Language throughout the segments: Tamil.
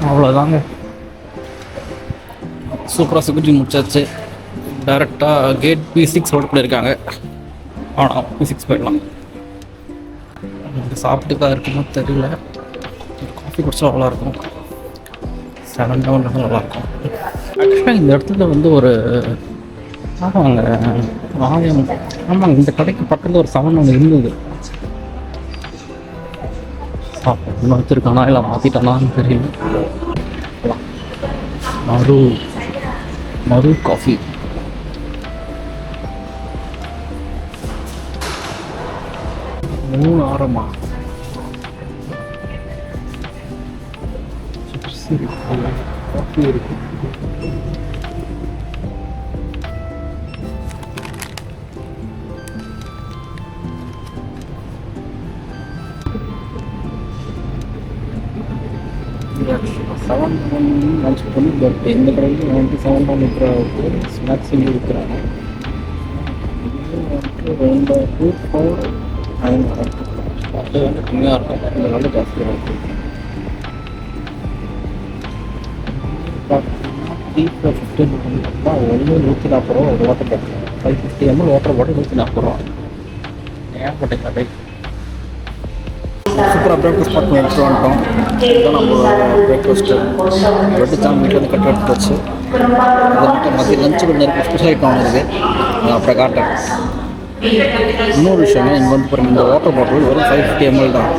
அவ்வளோதாங்க. சூப்பராக செக்யூரிட்டி முடிச்சாச்சு. டேரெக்டாக கேட் P6 ரோடு பண்ணியிருக்காங்க. ஆனால் P6 போயிடலாம். சாப்பிட்டுக்கா இருக்குமோ தெரியல. காஃபி குடிச்சா நல்லாயிருக்கும். 7 டவுன் நல்லாயிருக்கும். ஆக்சுவலாக இந்த இடத்துல வந்து ஒரு ஆமாங்க ஆயம் ஆமாங்க இந்த கடைக்கு பக்கத்தில் ஒரு 7 ஒன்று இருந்தது. இன்னும் வச்சுருக்கானா இல்லை மாற்றிட்டானான்னு தெரியல. மறு காஃபி $3 சரி காஃபி இருக்கு. பட் எந்த கடையிலும் 97 இருக்கிற ஸ்நாக்ஸ் இங்கே இருக்கிறாங்க. இது வந்து 2 4 அது வந்து கம்மியாக இருக்கும். இந்த நல்ல ஜாஸ்தியாக இருக்கும். பார்த்தீங்கன்னா 15 ஒன்று 140 ரூபா ஒரு water bottle. 550 ml water bottle 140 ஏகப்பட்ட கடை. சூப்பராக பிரேக்ஃபாஸ்ட் ஸ்டார்ட் பண்ணி எடுத்துகிட்டு வந்துட்டோம். இதுதான் நம்ம பிரேக்ஃபாஸ்ட்டு. ரொட்டி தான் வீட்டில் வந்து கட்டு எடுத்து வச்சு அதை மட்டும் மதியம் லஞ்சு கொஞ்சம் இருக்குது. ஸ்பெஷல் ஐட்டம் ஒன்று இருக்குது, அப்புறம் காட்டுறேன். இன்னொரு விஷயங்க, இங்கே வந்து பாருங்கள் இந்த வாட்டர் பாட்டில் வெறும் 550 ml தான்.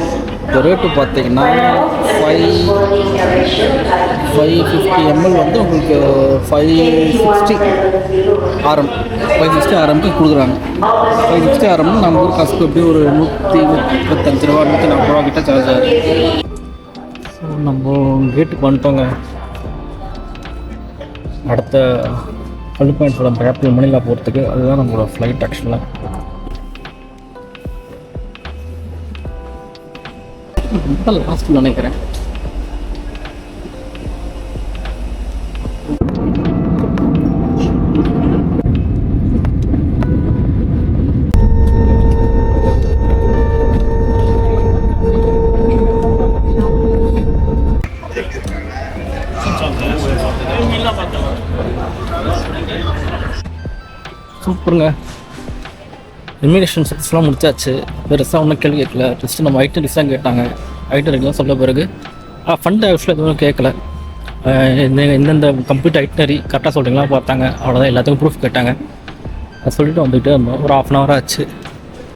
இப்போ ரேட்டு பார்த்தீங்கன்னா 550 ml வந்து உங்களுக்கு 560 RMக்கு கொடுக்குறாங்க. 560 RM நம்ம ஊர் காசுக்கு எப்படி ஒரு 135 ரூபா 140 ரூபா கிட்ட சார்ஜ் ஆகுது. ஸோ நம்ம கேட்டுக்கு வந்துட்டோங்க. அடுத்த பிலிப்பைன்ஸோட கேபிட்டல் மணிலா போகிறதுக்கு அதுதான் நம்மளோட ஃப்ளைட். ஆக்சுவலாக ரொம்ப லாஸ்ட்டில் நினைக்கிறேன். சூப்பருங்க. இமிகிரேஷன் சர்வீஸ்லாம் முடிச்சாச்சு. பெருசாக ஒன்றும் கேள்வி கேட்கல. ஜஸ்ட்டு நம்ம ஐட்டரிஸ் தான் கேட்டாங்க. ஐட்டரிலாம் சொல்ல பிறகு ஃபண்ட் ஆக்சுவலாக எதுவும் கேட்கல. எந்தெந்த கம்ப்ளீட் ஐட்டனரி கரெக்டாக சொல்கிறீங்களா பார்த்தாங்க. அவ்வளோதான். எல்லாத்துக்கும் ப்ரூஃப் கேட்டாங்க. அதை சொல்லிவிட்டு வந்துட்டு ஒரு 1/2 hour ஆச்சு.